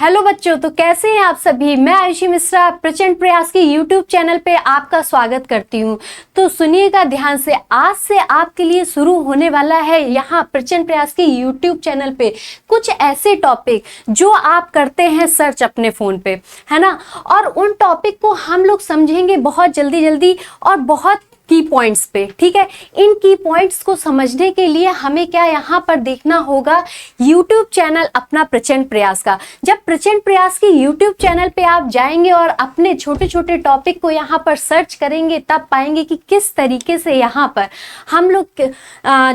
Hello बच्चों, तो कैसे हैं आप सभी। मैं आयुषी मिश्रा प्रचंड प्रयास के यूट्यूब चैनल पे आपका स्वागत करती हूँ। तो सुनिएगा ध्यान से, आज से आपके लिए शुरू होने वाला है यहाँ प्रचंड प्रयास के यूट्यूब चैनल पे कुछ ऐसे टॉपिक जो आप करते हैं सर्च अपने फ़ोन पे, है ना। और उन टॉपिक को हम लोग समझेंगे बहुत जल्दी जल्दी और बहुत की पॉइंट्स पे, ठीक है। इन की पॉइंट्स को समझने के लिए हमें क्या यहाँ पर देखना होगा, यूट्यूब चैनल अपना प्रचंड प्रयास का। जब प्रचंड प्रयास की यूट्यूब चैनल पे आप जाएंगे और अपने छोटे छोटे टॉपिक को यहाँ पर सर्च करेंगे, तब पाएंगे कि किस तरीके से यहाँ पर हम लोग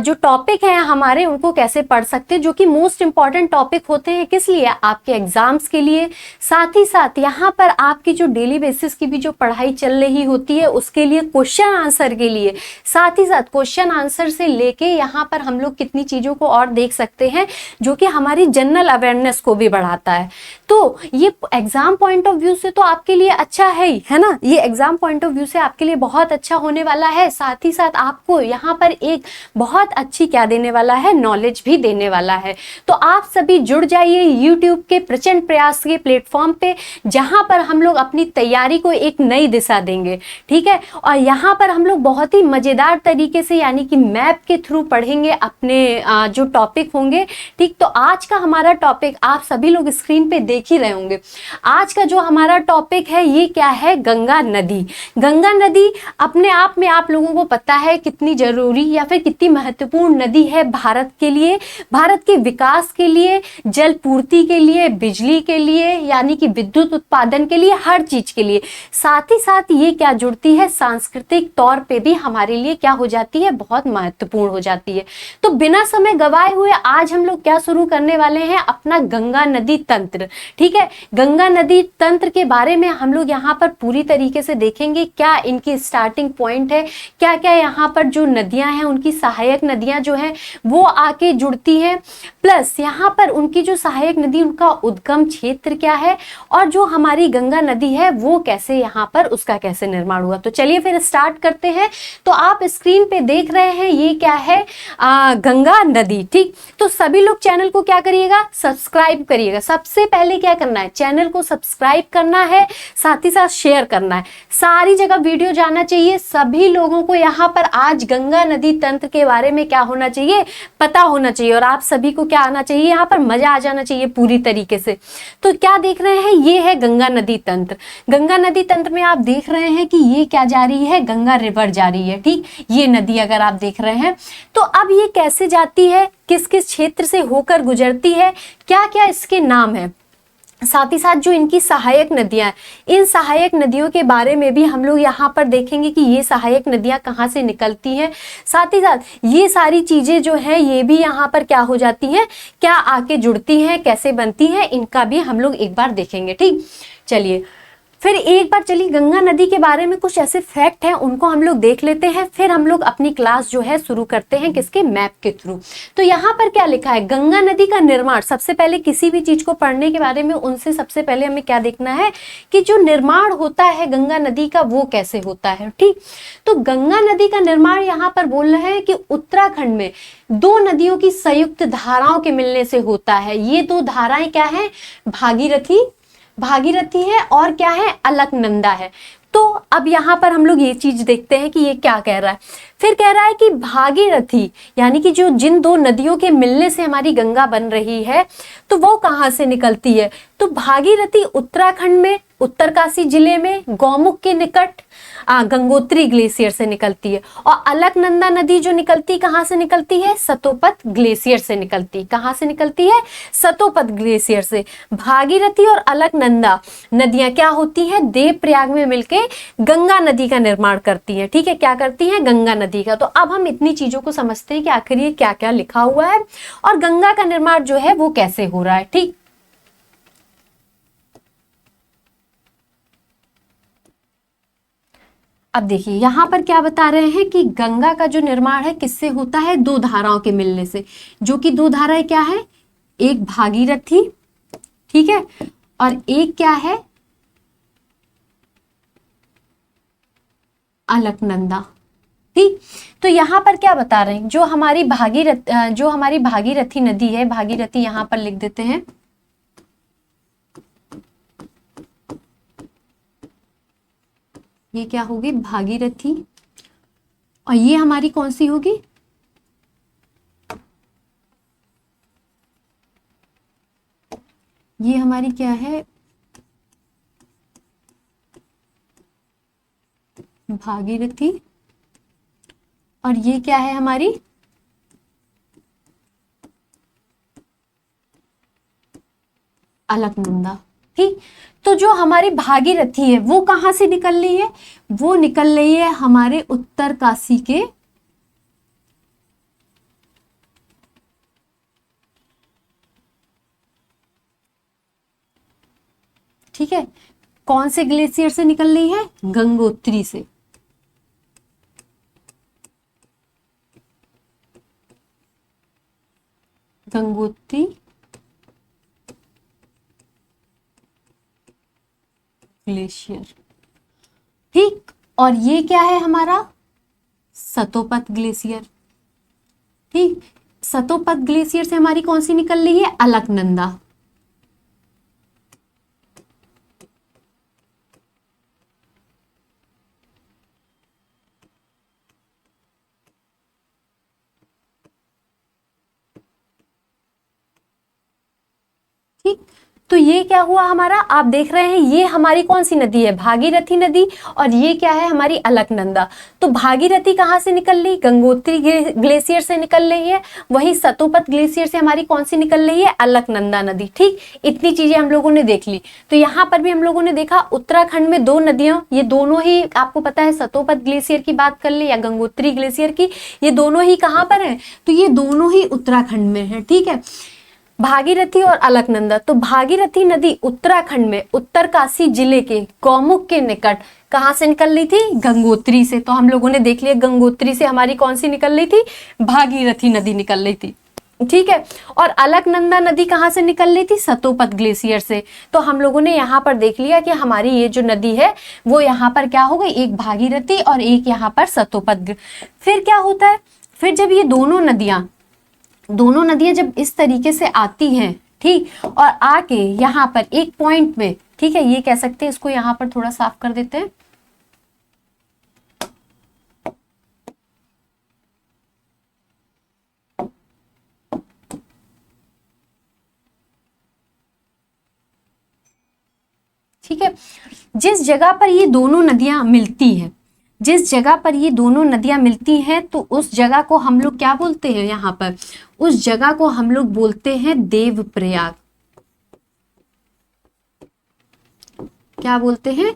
जो टॉपिक हैं हमारे उनको कैसे पढ़ सकते हैं, जो कि मोस्ट इंपॉर्टेंट टॉपिक होते हैं। किस लिए? आपके एग्जाम्स के लिए, साथ ही साथ यहाँ पर आपकी जो डेली बेसिस की भी जो पढ़ाई चल रही होती है उसके लिए, क्वेश्चन आंसर के लिए, साथ ही साथ क्वेश्चन आंसर से लेके यहाँ पर हम लोग कितनी चीजों को और देख सकते हैं जो कि हमारी जनरल अवेयरनेस को भी बढ़ाता है। तो ये एग्जाम पॉइंट ऑफ व्यू से तो आपके लिए अच्छा है ना। ये एग्जाम पॉइंट ऑफ व्यू से आपके लिए बहुत अच्छा होने वाला है। साथ ही साथ आपको यहाँ पर एक बहुत अच्छी क्या देने वाला है, नॉलेज भी देने वाला है। तो आप सभी जुड़ जाइए यूट्यूब के प्रचंड प्रयास के प्लेटफॉर्म पे, जहां पर हम लोग अपनी तैयारी को एक नई दिशा देंगे, ठीक है। और यहाँ पर हम लोग बहुत ही मजेदार तरीके से यानी कि मैप के थ्रू पढ़ेंगे अपने जो टॉपिक होंगे, ठीक। तो आज का हमारा टॉपिक आप सभी लोग स्क्रीन पे देख ही रहे होंगे। आज का जो हमारा टॉपिक है ये क्या है, गंगा नदी। गंगा नदी अपने आप में आप लोगों को पता है कितनी जरूरी या फिर कितनी महत्वपूर्ण नदी है भारत के लिए, भारत के विकास के लिए, जल पूर्ति के लिए, बिजली के लिए यानी कि विद्युत उत्पादन के लिए, हर चीज के लिए। साथ ही साथ ये क्या जुड़ती है, सांस्कृतिक तौर पे भी हमारे लिए क्या हो जाती है, बहुत महत्वपूर्ण हो जाती है। तो बिना समय गवाए हुए आज हम लोग क्या शुरू करने वाले हैं, अपना गंगा नदी तंत्र, ठीक है। गंगा नदी तंत्र के बारे में हम लोग यहाँ पर पूरी तरीके से देखेंगे, क्या इनकी स्टार्टिंग पॉइंट है, क्या क्या यहाँ पर जो नदियां हैं उनकी सहायक नदियां जो है वो आके जुड़ती हैं, प्लस यहाँ पर उनकी जो सहायक नदी उनका उद्गम क्षेत्र क्या है, और जो हमारी गंगा नदी है वो कैसे यहाँ पर उसका कैसे निर्माण हुआ। तो चलिए फिर स्टार्ट करते हैं। तो आप स्क्रीन पे देख रहे हैं ये क्या है, गंगा नदी, ठीक। तो सभी लोग चैनल को क्या करिएगा, सब्सक्राइब करिएगा। सबसे पहले क्या करना है, चैनल को सब्सक्राइब करना है, साथ ही साथ शेयर करना है, सारी जगह वीडियो जाना चाहिए। सभी लोगों को यहाँ पर आज गंगा नदी तंत्र के बारे में क्या होना चाहिए, पता होना चाहिए, और आप सभी को क्या आना चाहिए, यहाँ पर मजा आ जाना चाहिए पूरी तरीके से। तो क्या देख रहे हैं, ये है गंगा नदी तंत्र। गंगा नदी तंत्र में आप देख रहे हैं कि ये क्या जा रही है, गंगा रिवर जा रही है, ठीक। ये नदी अगर आप देख रहे हैं, तो अब ये कैसे जाती है, किस किस क्षेत्र से होकर गुजरती है, क्या क्या इसके नाम है, साथ ही साथ जो इनकी सहायक नदियां, इन सहायक नदियों के बारे में भी हम लोग यहाँ पर देखेंगे कि ये सहायक नदियां कहाँ से निकलती हैं। साथ ही साथ ये सारी चीजें जो है ये भी यहाँ पर क्या हो जाती हैं, क्या आके जुड़ती हैं, कैसे बनती हैं, इनका भी हम लोग एक बार देखेंगे, ठीक। चलिए फिर एक बार चलिए गंगा नदी के बारे में कुछ ऐसे फैक्ट हैं उनको हम लोग देख लेते हैं, फिर हम लोग अपनी क्लास जो है शुरू करते हैं किसके, मैप के थ्रू। तो यहाँ पर क्या लिखा है, गंगा नदी का निर्माण। सबसे पहले किसी भी चीज को पढ़ने के बारे में उनसे सबसे पहले हमें क्या देखना है कि जो निर्माण होता है गंगा नदी का वो कैसे होता है, ठीक। तो गंगा नदी का निर्माण यहाँ पर बोल रहे हैं कि उत्तराखंड में दो नदियों की संयुक्त धाराओं के मिलने से होता है। ये दो धाराएं क्या है, भागीरथी है और क्या है, अलकनंदा है। तो अब यहाँ पर हम लोग ये चीज देखते हैं कि ये क्या कह रहा है। फिर कह रहा है कि भागीरथी यानी कि जो जिन दो नदियों के मिलने से हमारी गंगा बन रही है, तो वो कहाँ से निकलती है, तो भागीरथी उत्तराखंड में उत्तरकाशी जिले में गौमुख के निकट गंगोत्री ग्लेशियर से निकलती है। और अलकनंदा नदी जो निकलती कहाँ से निकलती है, सतोपत ग्लेशियर से निकलती। कहाँ से निकलती है, सतोपत ग्लेशियर से। भागीरथी और अलकनंदा नदियां क्या होती हैं, देवप्रयाग में मिलके गंगा नदी का निर्माण करती हैं, ठीक है। क्या करती हैं, गंगा नदी का। तो अब हम इतनी चीजों को समझते हैं कि आखिर ये क्या क्या लिखा हुआ है और गंगा का निर्माण जो है वो कैसे हो रहा है, ठीक। अब देखिए यहाँ पर क्या बता रहे हैं कि गंगा का जो निर्माण है किससे होता है, दो धाराओं के मिलने से, जो कि दो धाराएं क्या है, एक भागीरथी, ठीक है, और एक क्या है, अलकनंदा, ठीक। तो यहाँ पर क्या बता रहे हैं, जो हमारी भागीरथी नदी है, भागीरथी यहाँ पर लिख देते हैं, ये क्या होगी, भागीरथी। और ये हमारी कौन सी होगी, ये हमारी क्या है, भागीरथी। और ये क्या है हमारी, अलकनंदा। ठीक, तो जो हमारी भागीरथी है वो कहां से निकल रही है, वो निकल रही है हमारे उत्तरकाशी के, ठीक है, कौन से ग्लेशियर से निकल रही है, गंगोत्री से। गंगोत्री ग्लेशियर। ठीक, और ये क्या है हमारा, सतोपत ग्लेशियर। ठीक, सतोपत ग्लेशियर से हमारी कौन सी निकल रही है, अलकनंदा। ठीक, तो ये क्या हुआ हमारा, आप देख रहे हैं ये हमारी कौन सी नदी है, भागीरथी नदी। और ये क्या है हमारी, अलकनंदा। तो भागीरथी कहाँ से निकल रही, गंगोत्री ग्लेशियर से निकल रही है। वही सतोपत ग्लेशियर से हमारी कौन सी निकल रही है, अलकनंदा नदी। ठीक, इतनी चीजें हम लोगों ने देख ली। तो यहाँ पर भी हम लोगों ने देखा उत्तराखंड में दो नदियां, ये दोनों ही आपको पता है, सतोपत ग्लेशियर की बात कर ले या गंगोत्री ग्लेशियर की, ये दोनों ही कहाँ पर है, तो ये दोनों ही उत्तराखंड में है। ठीक है, भागीरथी और अलकनंदा। तो भागीरथी नदी उत्तराखंड में उत्तरकाशी जिले के गौमुख के निकट कहां से निकल रही थी, गंगोत्री से। तो हम लोगों ने देख लिया गंगोत्री से हमारी कौन सी निकल रही थी, भागीरथी नदी निकल रही थी। ठीक है, और अलकनंदा नदी कहां से निकल रही थी, सतोपत ग्लेशियर से। तो हम लोगों ने यहाँ पर देख लिया कि हमारी ये जो नदी है वो यहाँ पर क्या हो गई, एक भागीरथी और एक यहाँ पर सतोपत। फिर क्या होता है, फिर जब ये दोनों नदियां जब इस तरीके से आती हैं, ठीक, और आके यहाँ पर एक पॉइंट में, ठीक है, ये कह सकते हैं, इसको यहाँ पर थोड़ा साफ कर देते हैं। ठीक है, जिस जगह पर ये दोनों नदियां मिलती हैं, जिस जगह पर ये दोनों नदियां मिलती हैं, तो उस जगह को हम लोग क्या बोलते हैं, यहाँ पर उस जगह को हम लोग बोलते हैं देवप्रयाग। क्या बोलते हैं,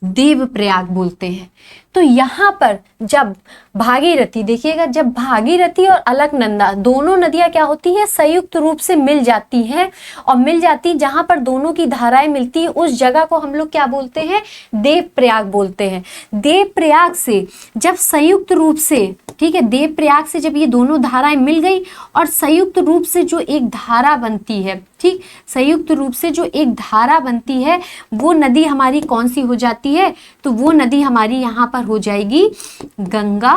देवप्रयाग बोलते हैं। तो यहाँ पर जब भागीरथी, देखिएगा, जब भागीरथी और अलकनंदा दोनों नदियां क्या होती हैं, संयुक्त रूप से मिल जाती हैं, और मिल जाती, जहां पर दोनों की धाराएं मिलती है उस जगह को हम लोग क्या बोलते हैं, देवप्रयाग बोलते हैं। देवप्रयाग से जब संयुक्त रूप से, ठीक है, देवप्रयाग से जब ये दोनों धाराएं मिल गई और संयुक्त रूप से जो एक धारा बनती है, ठीक, संयुक्त रूप से जो एक धारा बनती है, वो नदी हमारी कौन सी हो जाती है, तो वो नदी हमारी यहाँ पर हो जाएगी गंगा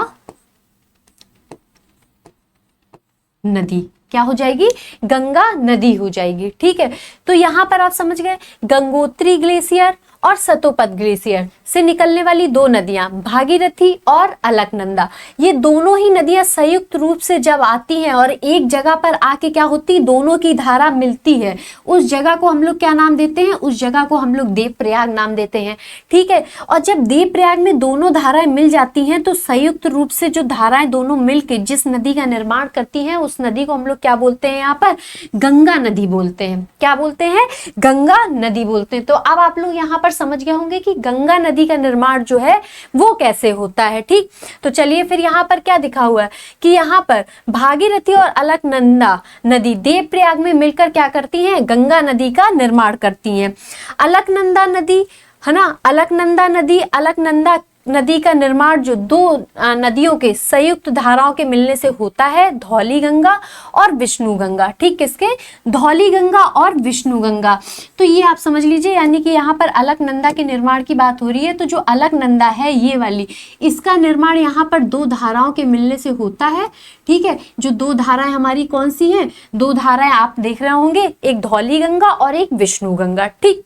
नदी। क्या हो जाएगी, गंगा नदी हो जाएगी। ठीक है, तो यहां पर आप समझ गए, गंगोत्री ग्लेशियर और सतोपत ग्लेशियर से निकलने वाली दो नदियां भागीरथी और अलकनंदा, ये दोनों ही नदियां संयुक्त रूप से जब आती हैं और एक जगह पर आके क्या होती, दोनों की धारा मिलती है, उस जगह को हम लोग क्या नाम देते हैं, उस जगह को हम लोग देवप्रयाग नाम देते हैं। ठीक है, और जब देवप्रयाग में दोनों धाराएं मिल जाती हैं तो संयुक्त रूप से जो धाराएं दोनों मिलकर जिस नदी का निर्माण करती हैं, उस नदी को हम लोग क्या बोलते हैं, यहाँ पर गंगा नदी बोलते हैं। क्या बोलते हैं, गंगा नदी बोलते हैं। तो अब आप लोग यहाँ पर समझ गए होंगे कि गंगा नदी का निर्माण जो है वो कैसे होता है। ठीक, तो चलिए फिर यहाँ पर क्या दिखा हुआ है कि यहाँ पर भागीरथी और अलकनंदा नदी देवप्रयाग में मिलकर क्या करती हैं, गंगा नदी का निर्माण करती हैं। अलकनंदा नदी है ना, अलकनंदा नदी का निर्माण जो दो नदियों के संयुक्त धाराओं के मिलने से होता है, धौली गंगा और विष्णु गंगा। ठीक, किसके, धौली गंगा और विष्णु गंगा। तो ये आप समझ लीजिए, यानी कि यहाँ पर अलकनंदा के निर्माण की बात हो रही है। तो जो अलकनंदा है ये वाली, इसका निर्माण यहाँ पर दो धाराओं के मिलने से होता है। ठीक है, जो दो धाराएं हमारी कौन सी हैं, दो धाराएं आप देख रहे होंगे, एक धौली गंगा और एक विष्णु गंगा। ठीक,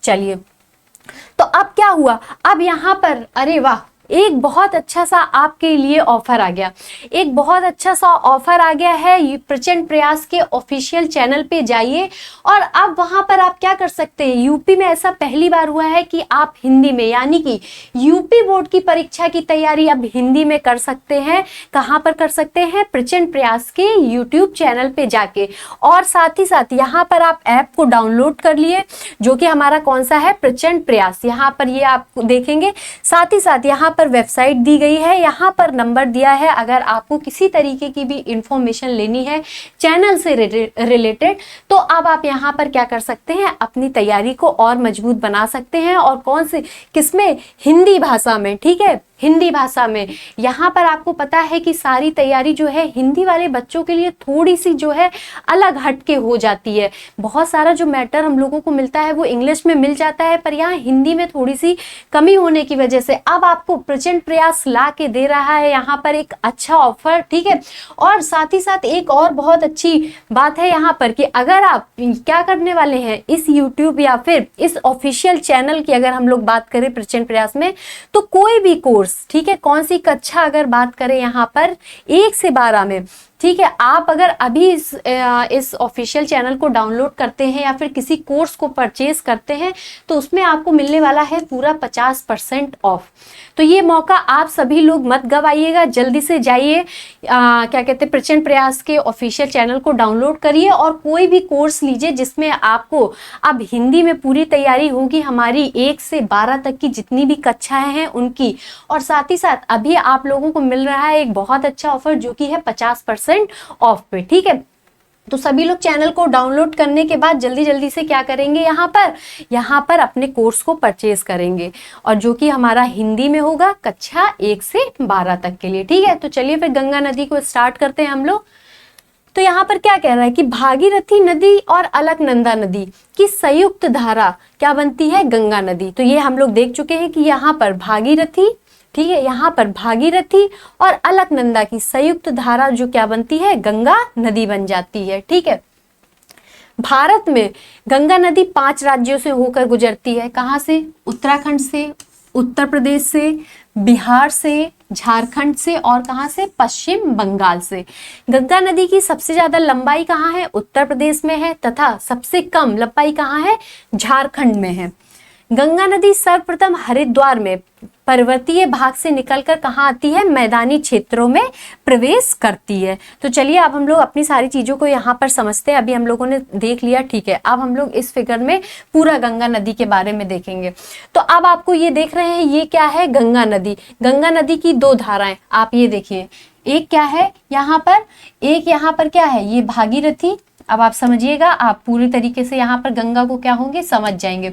चलिए तो अब क्या हुआ, अब यहाँ पर अरे वाह, एक बहुत अच्छा सा आपके लिए ऑफर आ गया, एक बहुत अच्छा सा ऑफर आ गया है। प्रचंड प्रयास के ऑफिशियल चैनल पे जाइए और अब वहां पर आप क्या कर सकते हैं, यूपी में ऐसा पहली बार हुआ है कि आप हिंदी में, यानी कि यूपी बोर्ड की परीक्षा की तैयारी अब हिंदी में कर सकते हैं। कहां पर कर सकते हैं, प्रचंड प्रयास के यूट्यूब चैनल पे जाके। और साथ ही साथ यहाँ पर आप ऐप को डाउनलोड कर लिए, जो कि हमारा कौन सा है, प्रचंड प्रयास। यहाँ पर ये आप देखेंगे, साथ ही साथ यहाँ पर वेबसाइट दी गई है, यहाँ पर नंबर दिया है। अगर आपको किसी तरीके की भी इंफॉर्मेशन लेनी है चैनल से रिलेटेड, तो अब आप यहाँ पर क्या कर सकते हैं, अपनी तैयारी को और मजबूत बना सकते हैं। और कौन से, किसमें, हिंदी भाषा में, ठीक है, हिंदी भाषा में। यहाँ पर आपको पता है कि सारी तैयारी जो है हिंदी वाले बच्चों के लिए थोड़ी सी जो है अलग हटके हो जाती है। बहुत सारा जो मैटर हम लोगों को मिलता है वो इंग्लिश में मिल जाता है, पर यहाँ हिंदी में थोड़ी सी कमी होने की वजह से अब आपको प्रचंड प्रयास ला के दे रहा है यहाँ पर एक अच्छा ऑफर, ठीक है। और साथ ही साथ एक और बहुत अच्छी बात है यहाँ पर कि अगर आप क्या करने वाले हैं, इस यूट्यूब या फिर इस ऑफिशियल चैनल की अगर हम लोग बात करें प्रचंड प्रयास में, तो कोई भी कोर्स, ठीक है, कौन सी कक्षा अगर बात करें यहाँ पर 1 से 12 में, ठीक है, आप अगर अभी इस ऑफिशियल चैनल को डाउनलोड करते हैं या फिर किसी कोर्स को परचेज करते हैं, तो उसमें आपको मिलने वाला है पूरा 50% ऑफ। तो ये मौका आप सभी लोग मत गवाइएगा, जल्दी से जाइए, क्या कहते हैं, प्रचंड प्रयास के ऑफिशियल चैनल को डाउनलोड करिए और कोई भी कोर्स लीजिए जिसमें आपको अब हिंदी में पूरी तैयारी होगी, हमारी 1 से 12 तक की जितनी भी कक्षाएं हैं उनकी। और साथ ही साथ अभी आप लोगों को मिल रहा है एक बहुत अच्छा ऑफर, जो कि है 50% ऑफ पे, ठीक है। तो सभी लोग चैनल को डाउनलोड करने के बाद जल्दी जल्दी से क्या करेंगे, यहाँ पर अपने कोर्स को परचेज करेंगे, और जो कि हमारा हिंदी में होगा कक्षा 1 से 12 तक के लिए, ठीक है। तो चलिए फिर गंगा नदी को स्टार्ट करते हैं हम लोग। तो यहाँ पर क्या कह रहा है कि भागीरथी नदी और अलकनंदा नदी की संयुक्त धारा क्या बनती है, गंगा नदी। तो ये हम लोग देख चुके हैं कि यहाँ पर भागीरथी, ठीक है, यहाँ पर भागीरथी और अलकनंदा की संयुक्त धारा जो क्या बनती है, गंगा नदी बन जाती है, ठीक है। भारत में गंगा नदी 5 राज्यों से होकर गुजरती है। कहाँ से, उत्तराखंड से, उत्तर प्रदेश से, बिहार से, झारखंड से और कहाँ से, पश्चिम बंगाल से। गंगा नदी की सबसे ज्यादा लंबाई कहाँ है, उत्तर प्रदेश में है, तथा सबसे कम लंबाई कहाँ है, झारखंड में है। गंगा नदी सर्वप्रथम हरिद्वार में पर्वतीय भाग से निकलकर कहाँ आती है, मैदानी क्षेत्रों में प्रवेश करती है। तो चलिए अब हम लोग अपनी सारी चीजों को यहाँ पर समझते हैं। अभी हम लोगों ने देख लिया, ठीक है, अब हम लोग इस फिगर में पूरा गंगा नदी के बारे में देखेंगे। तो अब आपको ये देख रहे हैं, ये क्या है, गंगा नदी। गंगा नदी की 2 धाराएं आप ये देखिए, एक क्या है यहाँ पर, एक यहाँ पर क्या है, ये भागीरथी। अब आप समझिएगा, आप पूरी तरीके से यहाँ पर गंगा को क्या होंगे समझ जाएंगे।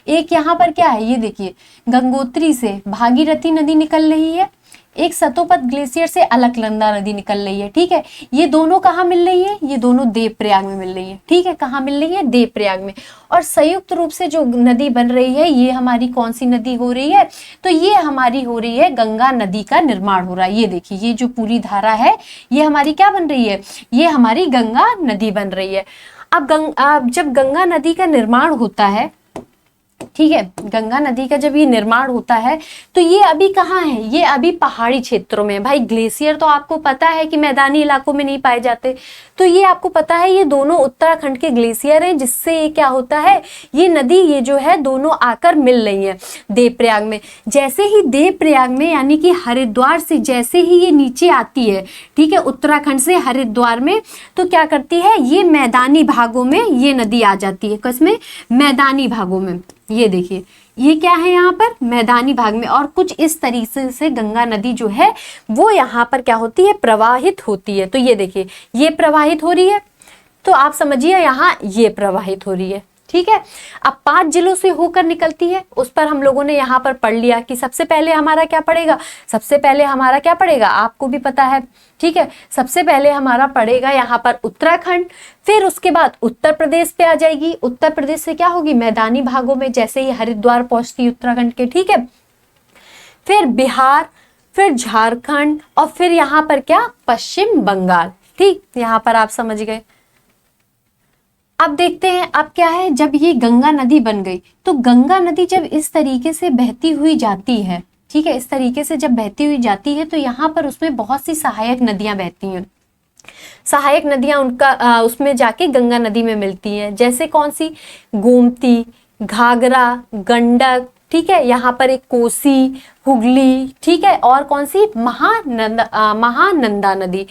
एक यहाँ पर क्या है, ये देखिए, गंगोत्री से भागीरथी नदी निकल रही है, एक सतोपत ग्लेशियर से अलकनंदा नदी निकल रही है, ठीक है। ये दोनों कहाँ मिल रही है, ये दोनों देवप्रयाग में मिल रही है, ठीक है। कहाँ मिल रही है, देवप्रयाग में। और संयुक्त रूप से जो नदी बन रही है, ये हमारी कौन सी नदी हो रही है, तो ये हमारी हो रही है गंगा नदी का निर्माण हो रहा है। ये देखिए, ये जो पूरी धारा है ये हमारी क्या बन रही है, ये हमारी गंगा नदी बन रही है। अब जब गंगा नदी का निर्माण होता है, ठीक है, गंगा नदी का जब ये निर्माण होता है तो ये अभी कहाँ है, ये अभी पहाड़ी क्षेत्रों में। भाई ग्लेशियर तो आपको पता है कि मैदानी इलाकों में नहीं पाए जाते, तो ये आपको पता है ये दोनों उत्तराखंड के ग्लेशियर हैं, जिससे ये क्या होता है, ये नदी ये जो है दोनों आकर मिल रही है देवप्रयाग में। जैसे ही देवप्रयाग में, यानी कि हरिद्वार से जैसे ही ये नीचे आती है, ठीक है, उत्तराखंड से हरिद्वार में, तो क्या करती है, ये मैदानी भागों में ये नदी आ जाती है। किसमें, मैदानी भागों में। ये देखिए, ये क्या है यहाँ पर, मैदानी भाग में। और कुछ इस तरीके से गंगा नदी जो है वो यहाँ पर क्या होती है, प्रवाहित होती है। तो ये देखिए, ये प्रवाहित हो रही है, तो आप समझिए यहाँ ये प्रवाहित हो रही है, ठीक है। अब 5 जिलों से होकर निकलती है, उस पर हम लोगों ने यहाँ पर पढ़ लिया कि सबसे पहले हमारा क्या पड़ेगा, सबसे पहले हमारा क्या पड़ेगा, आपको भी पता है, ठीक है। सबसे पहले हमारा पड़ेगा यहाँ पर उत्तराखंड, फिर उसके बाद उत्तर प्रदेश पे आ जाएगी। उत्तर प्रदेश से क्या होगी, मैदानी भागों में, जैसे ही हरिद्वार पहुंचती उत्तराखंड के, ठीक है। फिर बिहार, फिर झारखंड और फिर यहाँ पर क्या, पश्चिम बंगाल, ठीक। यहाँ पर आप समझ गए। अब देखते हैं अब क्या है, जब ये गंगा नदी बन गई तो गंगा नदी जब इस तरीके से बहती हुई जाती है, ठीक है, इस तरीके से जब बहती हुई जाती है तो यहाँ पर उसमें बहुत सी सहायक नदियां बहती हैं। सहायक नदियां उनका उसमें जाके गंगा नदी में मिलती हैं, जैसे कौन सी, गोमती, घाघरा, गंडक, ठीक है, यहाँ पर एक कोसी, हुगली, ठीक है, और कौन सी, महानंदा नदी।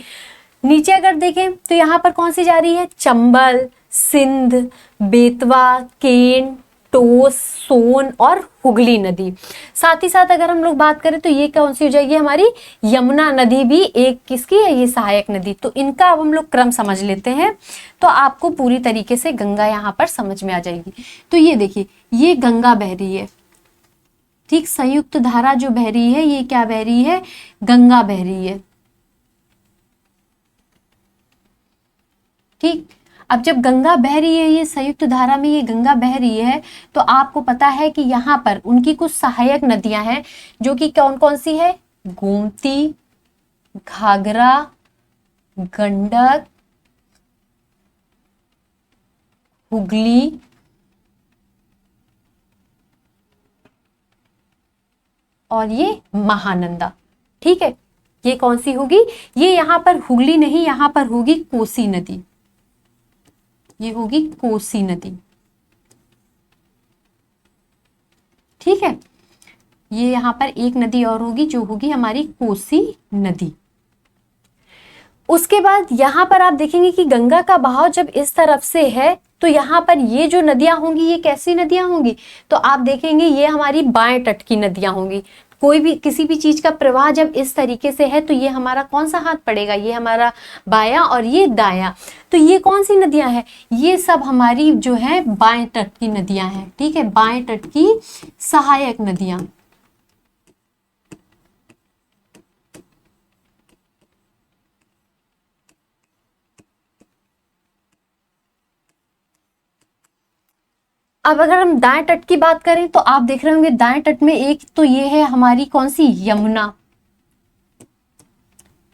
नीचे अगर देखें तो यहाँ पर कौन सी जा रही है, चंबल, सिंध, बेतवा, केन, टोस, सोन और हुगली नदी। साथ ही साथ अगर हम लोग बात करें तो ये कौन सी हो जाएगी हमारी, यमुना नदी भी एक किसकी है, ये सहायक नदी। तो इनका अब हम लोग क्रम समझ लेते हैं तो आपको पूरी तरीके से गंगा यहाँ पर समझ में आ जाएगी। तो ये देखिए, ये गंगा बह रही है, ठीक, संयुक्त धारा जो बह रही है ये क्या बह रही है, गंगा बह रही है, ठीक। अब जब गंगा बह रही है, ये संयुक्त धारा में ये गंगा बह रही है, तो आपको पता है कि यहाँ पर उनकी कुछ सहायक नदियां हैं जो कि कौन कौन सी है, गोमती, घाघरा, गंडक, हुगली और ये महानंदा, ठीक है। ये कौन सी होगी, ये यहाँ पर हुगली नहीं, यहाँ पर होगी कोसी नदी, ये होगी कोसी नदी, ठीक है। ये यहाँ पर एक नदी और होगी जो होगी हमारी कोसी नदी। उसके बाद यहाँ पर आप देखेंगे कि गंगा का बहाव जब इस तरफ से है तो यहाँ पर ये जो नदियां होंगी ये कैसी नदियां होंगी, तो आप देखेंगे ये हमारी बाएं तट की नदियां होंगी। कोई भी किसी भी चीज का प्रवाह जब इस तरीके से है तो ये हमारा कौन सा हाथ पड़ेगा, ये हमारा बायां और ये दायां। तो ये कौन सी नदियां हैं, ये सब हमारी जो है बाएं तट की नदियां हैं, ठीक है, बाएं तट की सहायक नदियां। अब अगर हम दाएं तट की बात करें तो आप देख रहे होंगे दाएं तट में एक तो ये है हमारी कौन सी, यमुना,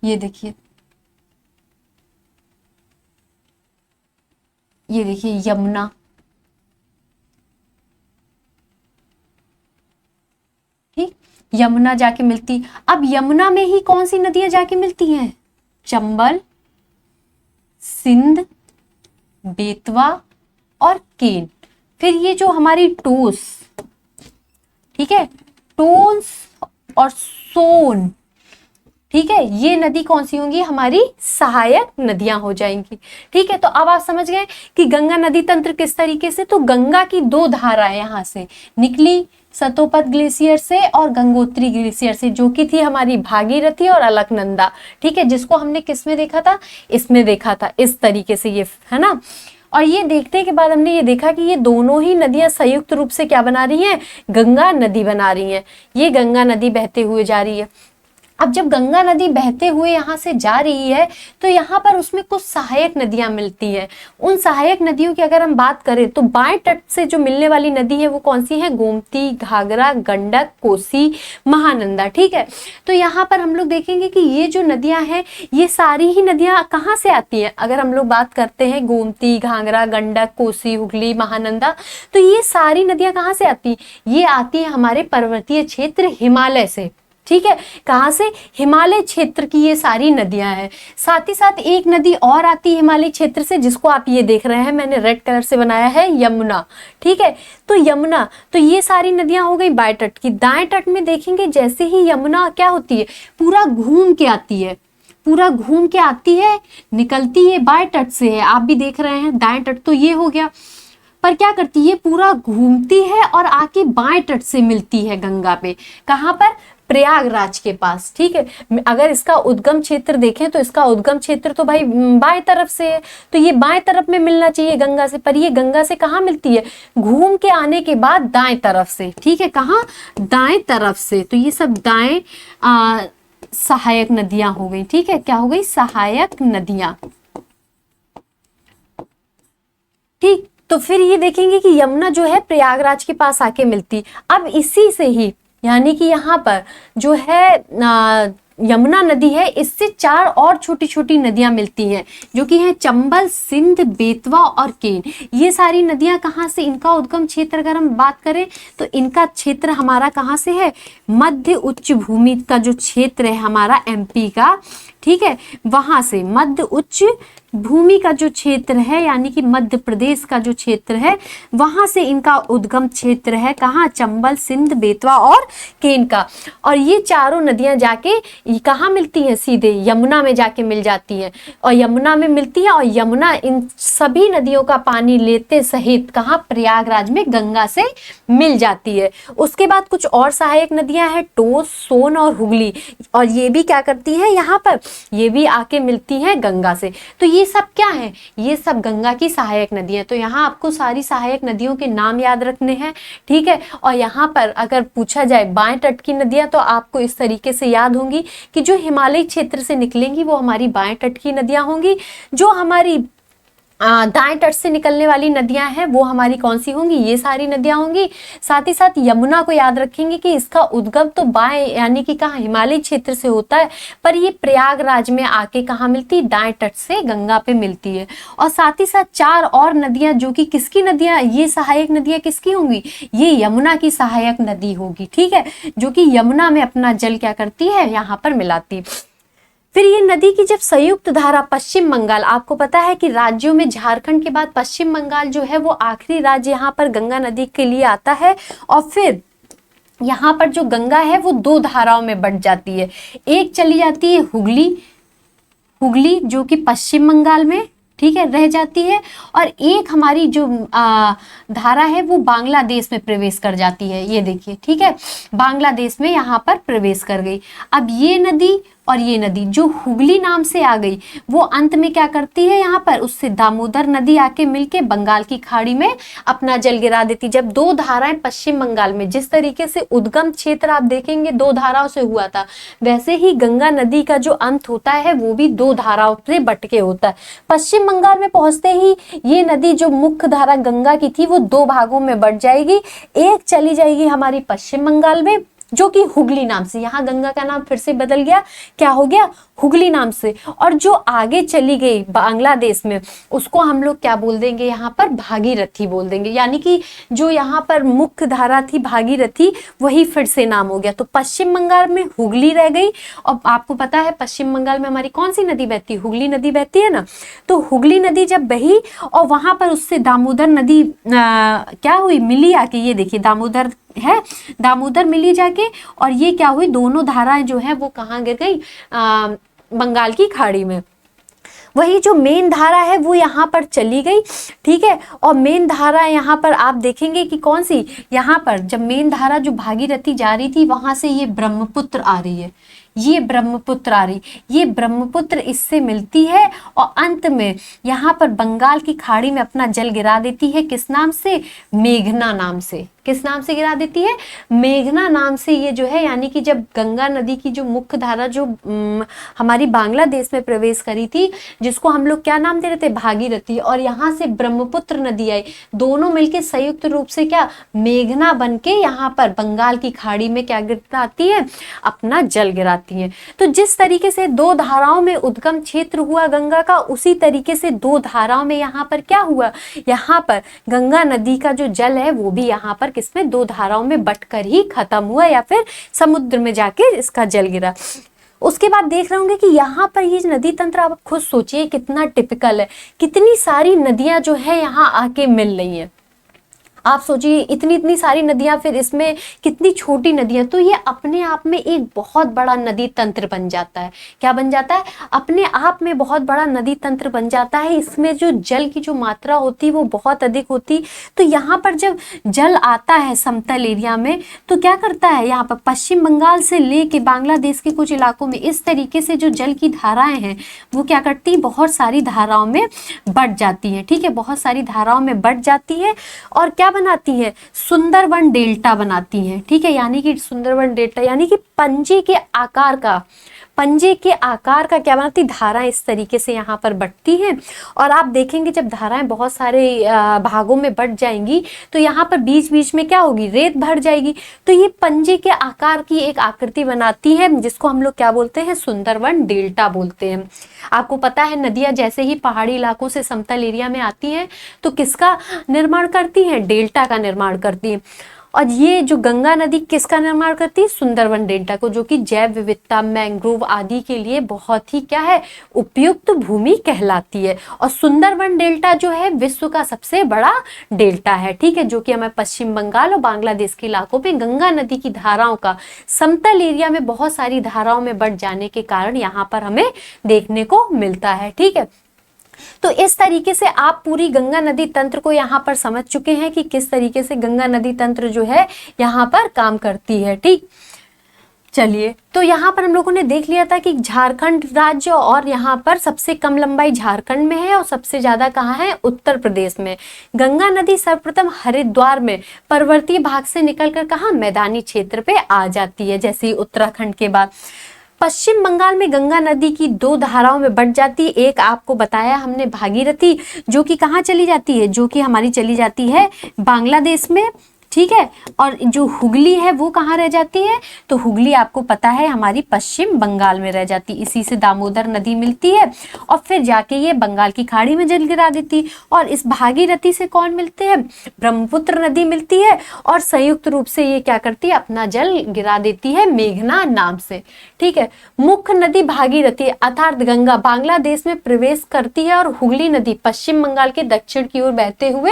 ये देखिए, ये देखिए यमुना, ठीक, यमुना जाके मिलती। अब यमुना में ही कौन सी नदियां जाके मिलती हैं, चंबल, सिंध, बेतवा और केन। फिर ये जो हमारी टोस, ठीक है, टोंस और सोन, ठीक है, ये नदी कौन सी होंगी, हमारी सहायक नदियां हो जाएंगी, ठीक है। तो अब आप समझ गए कि गंगा नदी तंत्र किस तरीके से, तो गंगा की दो धाराएं यहां से निकली, सतोपत ग्लेशियर से और गंगोत्री ग्लेशियर से, जो कि थी हमारी भागीरथी और अलकनंदा, ठीक है, जिसको हमने किस में देखा था, इसमें देखा था, इस तरीके से ये, है ना। और ये देखने के बाद हमने ये देखा कि ये दोनों ही नदियां संयुक्त रूप से क्या बना रही हैं, गंगा नदी बना रही हैं। ये गंगा नदी बहते हुए जा रही है। अब जब गंगा नदी बहते हुए यहाँ से जा रही है तो यहाँ पर उसमें कुछ सहायक नदियां मिलती हैं। उन सहायक नदियों की अगर हम बात करें तो बाएं तट से जो मिलने वाली नदी है वो कौन सी है, गोमती, घाघरा, गंडक, कोसी, महानंदा, ठीक है। तो यहाँ पर हम लोग देखेंगे कि ये जो नदियां हैं ये सारी ही नदियां कहाँ से आती हैं। अगर हम लोग बात करते हैं गोमती, घाघरा, गंडक, कोसी, हुगली, महानंदा, तो ये सारी नदियां कहाँ से आती हैं, ये आती है हमारे पर्वतीय क्षेत्र हिमालय से, ठीक है। कहां से, हिमालय क्षेत्र की ये सारी नदियां हैं। साथ ही साथ एक नदी और आती है हिमालय क्षेत्र से, जिसको आप ये देख रहे हैं, मैंने रेड कलर से बनाया है, यमुना, ठीक है। तो यमुना, तो ये सारी नदियां हो गई बाएं तट की। दाएं तट में देखेंगे जैसे ही यमुना क्या होती है, पूरा घूम के आती है, पूरा घूम के आती है, निकलती है बाएं तट से है, आप भी देख रहे हैं दाएं तट तो ये हो गया, पर क्या करती है, पूरा घूमती है और आके बाएं तट से मिलती है गंगा पे। कहां पर, प्रयागराज के पास, ठीक है। अगर इसका उद्गम क्षेत्र देखें तो इसका उद्गम क्षेत्र तो भाई बाएं तरफ से है, तो ये बाएं तरफ में मिलना चाहिए गंगा से, पर ये गंगा से कहाँ मिलती है, घूम के आने के बाद दाएं तरफ से, ठीक है, कहाँ, दाएं तरफ से। तो ये सब दाएं सहायक नदियां हो गई, ठीक है, क्या हो गई, सहायक नदियां, ठीक। तो फिर ये देखेंगे कि यमुना जो है प्रयागराज के पास आके मिलती। अब इसी से ही यानी कि यहाँ पर जो है यमुना नदी है, इससे 4 और छोटी छोटी नदियां मिलती हैं जो कि हैं चंबल, सिंध, बेतवा और केन। ये सारी नदियां कहाँ से, इनका उद्गम क्षेत्र अगर हम बात करें तो इनका क्षेत्र हमारा कहाँ से है, मध्य उच्च भूमि का जो क्षेत्र है हमारा एमपी का, ठीक है, वहां से मध्य उच्च भूमि का जो क्षेत्र है यानी कि मध्य प्रदेश का जो क्षेत्र है वहां से इनका उद्गम क्षेत्र है, कहाँ, चंबल, सिंध, बेतवा और केन का। और ये चारों नदियां जाके कहाँ मिलती हैं, सीधे यमुना में जाके मिल जाती हैं, और यमुना में मिलती है, और यमुना इन सभी नदियों का पानी लेते सहित कहाँ, प्रयागराज में गंगा से मिल जाती है। उसके बाद कुछ और सहायक नदियां हैं, टोस, सोन और हुगली, और ये भी क्या करती है, यहाँ पर ये भी आके मिलती हैं गंगा से। तो ये सब क्या है, ये सब गंगा की सहायक नदियां। तो यहाँ आपको सारी सहायक नदियों के नाम याद रखने हैं, ठीक है। और यहाँ पर अगर पूछा जाए बाएं तट की नदियां तो आपको इस तरीके से याद होंगी कि जो हिमालयी क्षेत्र से निकलेंगी वो हमारी बाएं तट की नदियां होंगी, जो हमारी दाएं तट से निकलने वाली नदियां हैं वो हमारी कौन सी होंगी, ये सारी नदियां होंगी। साथ ही साथ यमुना को याद रखेंगे कि इसका उद्गम तो बाएं यानी कि कहाँ, हिमालय क्षेत्र से होता है, पर ये प्रयागराज में आके कहाँ मिलती है, दाएं तट से गंगा पे मिलती है। और साथ ही साथ 4 और नदियां जो कि किसकी नदियां, ये सहायक नदियां किसकी होंगी, ये यमुना की सहायक नदी होगी, ठीक है, जो कि यमुना में अपना जल क्या करती है, यहाँ पर मिलाती। फिर ये नदी की जब संयुक्त धारा पश्चिम बंगाल, आपको पता है कि राज्यों में झारखंड के बाद पश्चिम बंगाल जो है वो आखिरी राज्य यहाँ पर गंगा नदी के लिए आता है, और फिर यहाँ पर जो गंगा है वो 2 धाराओं में बंट जाती है। एक चली जाती है हुगली जो कि पश्चिम बंगाल में, ठीक है, रह जाती है, और एक हमारी जो धारा है वो बांग्लादेश में प्रवेश कर जाती है, ये देखिए, ठीक है, बांग्लादेश में यहाँ पर प्रवेश कर गई। अब ये नदी और ये नदी जो हुगली नाम से आ गई वो अंत में क्या करती है, यहाँ पर उससे दामोदर नदी आके मिलके बंगाल की खाड़ी में अपना जल गिरा देती। जब 2 धाराएं पश्चिम बंगाल में, जिस तरीके से उद्गम क्षेत्र आप देखेंगे 2 धाराओं से हुआ था, वैसे ही गंगा नदी का जो अंत होता है वो भी 2 धाराओं से बट के होता है। पश्चिम बंगाल में पहुंचते ही ये नदी जो मुख्य धारा गंगा की थी वो 2 भागों में बट जाएगी। एक चली जाएगी हमारी पश्चिम बंगाल में जो कि हुगली नाम से, यहाँ गंगा का नाम फिर से बदल गया, क्या हो गया, हुगली नाम से, और जो आगे चली गई बांग्लादेश में उसको हम लोग क्या बोल देंगे, यहाँ पर भागीरथी बोल देंगे। यानी कि जो यहाँ पर मुख्य धारा थी भागीरथी वही फिर से नाम हो गया। तो पश्चिम बंगाल में हुगली रह गई, और आपको पता है पश्चिम बंगाल में हमारी कौन सी नदी बहती है, हुगली नदी बहती है ना। तो हुगली नदी जब बही और वहां पर उससे दामोदर नदी क्या हुई, मिली आके, ये देखिए दामोदर है, दामोदर मिली जाके, और ये क्या हुई, दोनों धाराएं जो है वो कहाँ गिर गई, बंगाल की खाड़ी में। वही जो मेन धारा है वो यहाँ पर चली गई, ठीक है, और मेन धारा यहाँ पर आप देखेंगे कि कौन सी, यहाँ पर जब मेन धारा जो भागीरथी जा रही थी वहां से ये ब्रह्मपुत्र आ रही है, ये ब्रह्मपुत्र आ रही, ये ब्रह्मपुत्र इससे मिलती है और अंत में यहाँ पर बंगाल की खाड़ी में अपना जल गिरा देती है। किस नाम से, मेघना नाम से। किस नाम से गिरा देती है, मेघना नाम से। ये जो है यानी कि जब गंगा नदी की जो मुख्य धारा जो हमारी बांग्लादेश में प्रवेश करी थी, जिसको हम लोग क्या नाम दे रहे थे, भागीरथी, और यहाँ से ब्रह्मपुत्र नदी आई, दोनों मिलके संयुक्त रूप से क्या, मेघना बन के यहाँ पर बंगाल की खाड़ी में क्या गिराती है, अपना जल गिराती है। तो जिस तरीके से 2 धाराओं में उद्गम क्षेत्र हुआ गंगा का, उसी तरीके से 2 धाराओं में यहाँ पर क्या हुआ, यहाँ पर गंगा नदी का जो जल है वो भी यहाँ पर किसमें, 2 धाराओं में बटकर ही खत्म हुआ, या फिर समुद्र में जाके इसका जल गिरा। उसके बाद देख रहे होंगे कि यहाँ पर ये नदी तंत्र आप खुद सोचिए कितना टिपिकल है, कितनी सारी नदियां जो है यहाँ आके मिल रही हैं। आप सोचिए इतनी सारी नदियां, फिर इसमें कितनी छोटी नदियां, तो ये अपने आप में एक बहुत बड़ा नदी तंत्र बन जाता है। क्या बन जाता है, अपने आप में बहुत बड़ा नदी तंत्र बन जाता है। इसमें जो जल की जो मात्रा होती है वो बहुत अधिक होती। तो यहाँ पर जब जल आता है समतल एरिया में तो क्या करता है, यहाँ पर पश्चिम बंगाल से लेके बांग्लादेश के कुछ इलाकों में इस तरीके से जो जल की धाराएं हैं वो क्या करती है, बहुत सारी धाराओं में बट जाती है, ठीक है, बहुत सारी धाराओं में बट जाती है और क्या बनाती है, सुंदरवन डेल्टा बनाती है, ठीक है। यानी कि सुंदरवन डेल्टा यानी कि पंजे के आकार का, पंजे के आकार का क्या बनाती, धाराएं इस तरीके से यहाँ पर बढ़ती हैं। और आप देखेंगे जब धाराएं बहुत सारे भागों में बढ़ जाएंगी तो यहाँ पर बीच बीच में क्या होगी, रेत भर जाएगी। तो ये पंजे के आकार की एक आकृति बनाती है जिसको हम लोग क्या बोलते हैं, सुंदरवन डेल्टा बोलते हैं। आपको पता है नदियां जैसे ही पहाड़ी इलाकों से समतल एरिया में आती हैं तो किसका निर्माण करती हैं, डेल्टा का निर्माण करती हैं। और ये जो गंगा नदी किसका निर्माण करती है, सुंदरवन डेल्टा को, जो कि जैव विविधता, मैंग्रोव आदि के लिए बहुत ही क्या है, उपयुक्त भूमि कहलाती है। और सुंदरवन डेल्टा जो है विश्व का सबसे बड़ा डेल्टा है, ठीक है, जो कि हमारे पश्चिम बंगाल और बांग्लादेश के इलाकों पे गंगा नदी की धाराओं का समतल एरिया में बहुत सारी धाराओं में बढ़ जाने के कारण यहाँ पर हमें देखने को मिलता है, ठीक है। तो इस तरीके से आप पूरी गंगा नदी तंत्र को यहाँ पर समझ चुके हैं कि किस तरीके से गंगा नदी तंत्र जो है यहाँ पर काम करती है, ठीक। चलिए, तो यहाँ पर हम लोगों ने देख लिया था कि झारखंड राज्य और यहाँ पर सबसे कम लंबाई झारखंड में है और सबसे ज्यादा कहाँ है, उत्तर प्रदेश में। गंगा नदी सर्वप्रथम हरिद्वार में पर्वतीय भाग से निकलकर कहाँ, मैदानी क्षेत्र पे आ जाती है, जैसे उत्तराखंड के बाद। पश्चिम बंगाल में गंगा नदी की दो धाराओं में बढ़ जाती है। एक आपको बताया हमने भागीरथी, जो कि कहाँ चली जाती है, जो कि हमारी चली जाती है बांग्लादेश में, ठीक है। और जो हुगली है वो कहाँ रह जाती है, तो हुगली आपको पता है हमारी पश्चिम बंगाल में रह जाती है। इसी से दामोदर नदी मिलती है और फिर जाके ये बंगाल की खाड़ी में जल गिरा देती। और इस भागीरथी से कौन मिलते हैं, ब्रह्मपुत्र नदी मिलती है और संयुक्त रूप से ये क्या करती है, अपना जल गिरा देती है मेघना नाम से, ठीक है। मुख्य नदी भागीरथी अर्थात गंगा बांग्लादेश में प्रवेश करती है और हुगली नदी पश्चिम बंगाल के दक्षिण की ओर बहते हुए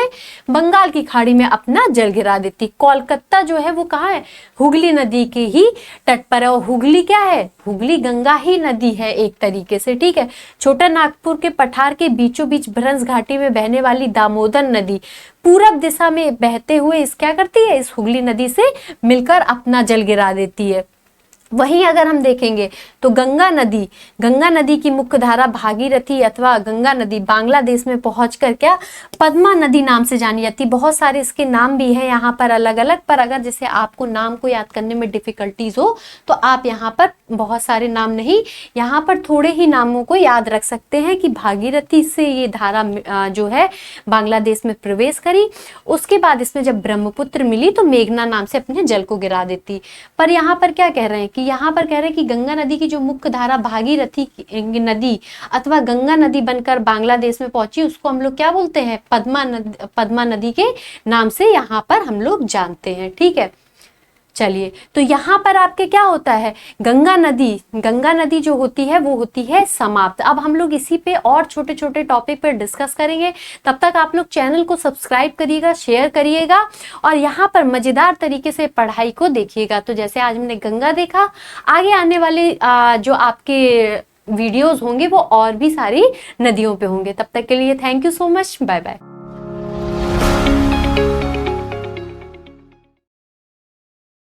बंगाल की खाड़ी में अपना जल गिरा देती। कोलकाता जो है वो कहाँ है, हुगली नदी के ही तट पर है। और हुगली क्या है, हुगली गंगा ही नदी है एक तरीके से, ठीक है। छोटा नागपुर के पठार के बीचों बीच भ्रंश घाटी में बहने वाली दामोदर नदी पूरब दिशा में बहते हुए इस क्या करती है, इस हुगली नदी से मिलकर अपना जल गिरा देती है। वहीं अगर हम देखेंगे तो गंगा नदी की मुख्य धारा भागीरथी अथवा गंगा नदी बांग्लादेश में पहुंचकर क्या पद्मा नदी नाम से जानी जाती है। बहुत सारे इसके नाम भी हैं यहाँ पर अलग अलग, पर अगर जैसे आपको नाम को याद करने में डिफिकल्टीज हो तो आप यहाँ पर बहुत सारे नाम नहीं, यहाँ पर थोड़े ही नामों को याद रख सकते हैं कि भागीरथी से ये धारा जो है बांग्लादेश में प्रवेश करी। उसके बाद इसमें जब ब्रह्मपुत्र मिली तो मेघना नाम से अपने जल को गिरा देती। पर यहाँ पर क्या कह रहे हैं कि यहाँ पर कह रहे हैं कि गंगा नदी की जो मुख्य धारा भागीरथी नदी अथवा गंगा नदी बनकर बांग्लादेश में पहुंची उसको हम लोग क्या बोलते हैं, पद्मा नदी के नाम से यहाँ पर हम लोग जानते हैं, ठीक है। चलिए, तो यहाँ पर आपके क्या होता है, गंगा नदी जो होती है वो होती है समाप्त। अब हम लोग इसी पे और छोटे छोटे टॉपिक पर डिस्कस करेंगे। तब तक आप लोग चैनल को सब्सक्राइब करिएगा, शेयर करिएगा और यहाँ पर मजेदार तरीके से पढ़ाई को देखिएगा। तो जैसे आज हमने गंगा देखा, आगे आने वाले जो आपके वीडियोस होंगे वो और भी सारी नदियों पे होंगे। तब तक के लिए thank you so much, bye bye.